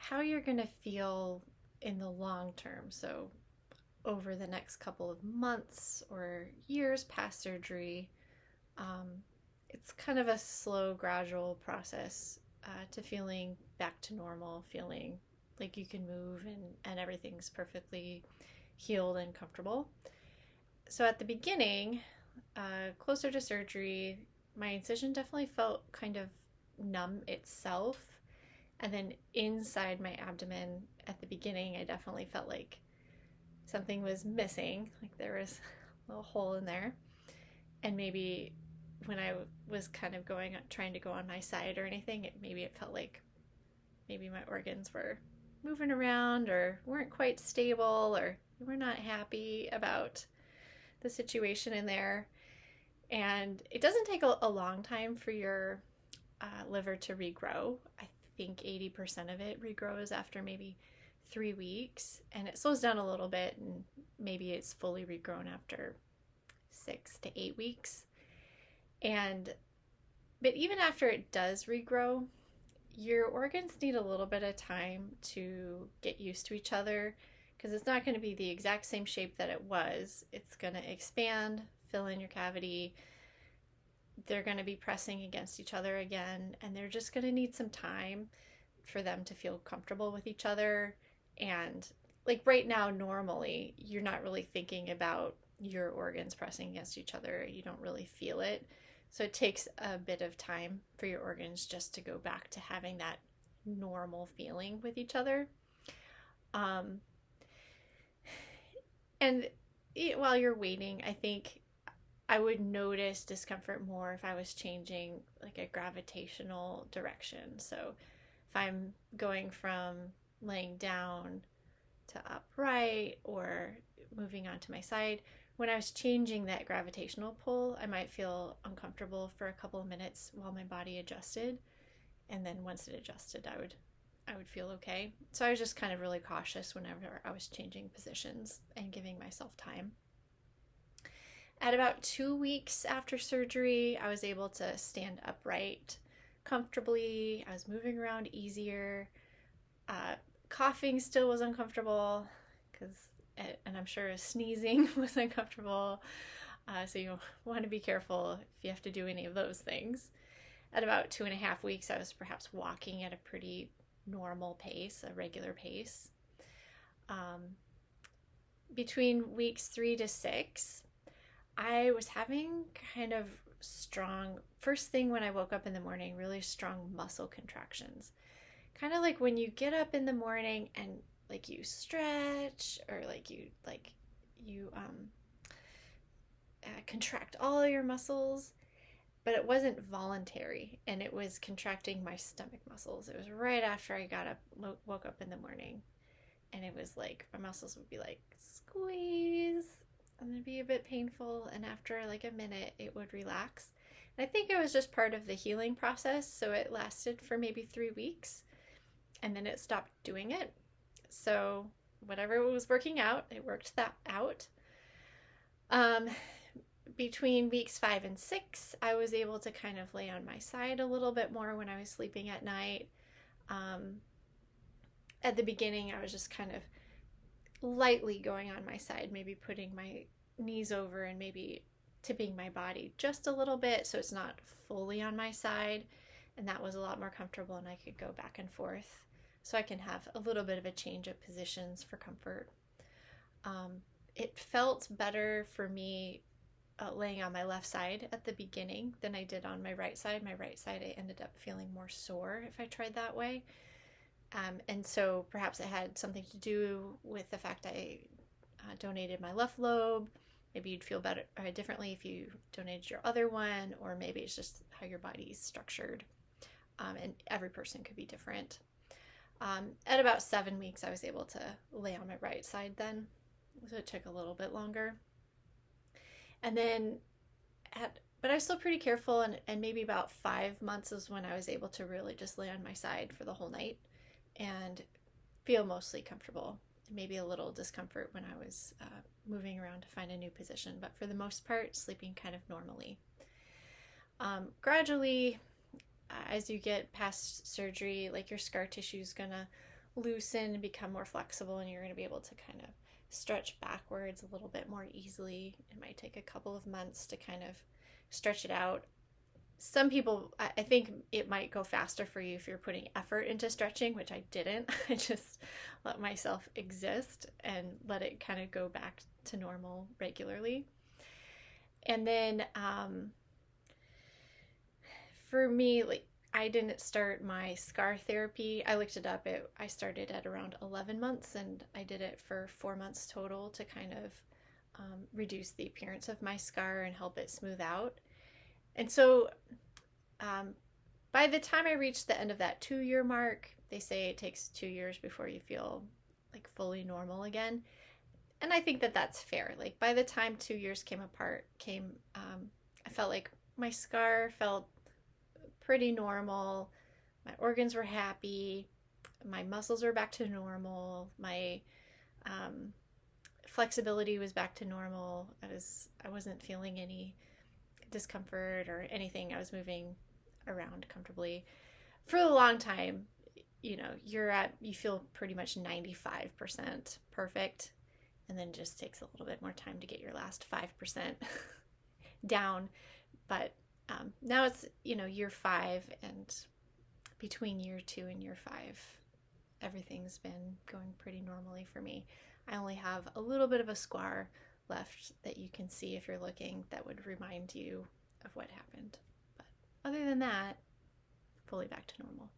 how you're going to feel in the long term. So, over the next couple of months or years past surgery, um, it's kind of a slow, gradual process to feeling back to normal, feeling like you can move and everything's perfectly healed and comfortable. So, at the beginning, closer to surgery, my incision definitely felt kind of numb itself. And then inside my abdomen at the beginning, I definitely felt like something was missing, like there was a little hole in there. And maybe when I was kind of trying to go on my side or anything, maybe it felt like maybe my organs were moving around or weren't quite stable or were not happy about the situation in there. And it doesn't take a long time for your liver to regrow. I think 80% of it regrows after maybe 3 weeks, and it slows down a little bit, and maybe it's fully regrown after 6 to 8 weeks. But even after it does regrow, your organs need a little bit of time to get used to each other because it's not going to be the exact same shape that it was. It's going to expand, fill in your cavity. They're going to be pressing against each other again, and they're just going to need some time for them to feel comfortable with each other. And like right now, normally, you're not really thinking about your organs pressing against each other. You don't really feel it. So it takes a bit of time for your organs just to go back to having that normal feeling with each other. And while you're waiting, I think I would notice discomfort more if I was changing like a gravitational direction. So if I'm going from laying down to upright or moving onto my side, when I was changing that gravitational pull, I might feel uncomfortable for a couple of minutes while my body adjusted. And then once it adjusted, I would feel okay. So I was just kind of really cautious whenever I was changing positions and giving myself time. At about 2 weeks after surgery, I was able to stand upright comfortably. I was moving around easier. Coughing still was uncomfortable and I'm sure sneezing was uncomfortable. So you want to be careful if you have to do any of those things. At about 2.5 weeks, I was perhaps walking at a pretty normal pace, a regular pace. Between weeks 3 to 6, I was having kind of strong, first thing when I woke up in the morning, really strong muscle contractions. Kind of like when you get up in the morning and like you stretch or you contract all your muscles, but it wasn't voluntary and it was contracting my stomach muscles. It was right after I got up, woke up in the morning, and it was like my muscles would be like squeeze and it'd be a bit painful, and after like a minute it would relax. And I think it was just part of the healing process, so it lasted for maybe 3 weeks and then it stopped doing it. So whatever was working out, it worked that out. Between weeks 5 and 6, I was able to kind of lay on my side a little bit more when I was sleeping at night. At the beginning, I was just kind of lightly going on my side, maybe putting my knees over and maybe tipping my body just a little bit so it's not fully on my side. And that was a lot more comfortable, and I could go back and forth. So I can have a little bit of a change of positions for comfort. It felt better for me laying on my left side at the beginning than I did on my right side. My right side, I ended up feeling more sore if I tried that way. And so perhaps it had something to do with the fact I donated my left lobe. Maybe you'd feel better differently if you donated your other one, or maybe it's just how your body's structured. And every person could be different. At about 7 weeks, I was able to lay on my right side then, so it took a little bit longer. And then, but I was still pretty careful, and maybe about 5 months is when I was able to really just lay on my side for the whole night and feel mostly comfortable. Maybe a little discomfort when I was moving around to find a new position, but for the most part, sleeping kind of normally. Gradually, as you get past surgery, like your scar tissue is gonna loosen and become more flexible, and you're going to be able to kind of stretch backwards a little bit more easily. It might take a couple of months to kind of stretch it out. Some people, I think it might go faster for you if you're putting effort into stretching, which I didn't. I just let myself exist and let it kind of go back to normal regularly. And then for me, like, I didn't start my scar therapy. I looked it up. I started at around 11 months, and I did it for 4 months total to kind of reduce the appearance of my scar and help it smooth out. And so by the time I reached the end of that 2-year mark, they say it takes 2 years before you feel like fully normal again. And I think that that's fair. Like, by the time 2 years I felt like my scar felt pretty normal. My organs were happy. My muscles were back to normal. My flexibility was back to normal. I wasn't feeling any discomfort or anything. I was moving around comfortably. For a long time, you feel pretty much 95% perfect, and then it just takes a little bit more time to get your last 5% down. But now it's, year 5, and between year 2 and year 5, everything's been going pretty normally for me. I only have a little bit of a scar left that you can see if you're looking that would remind you of what happened. But other than that, fully back to normal.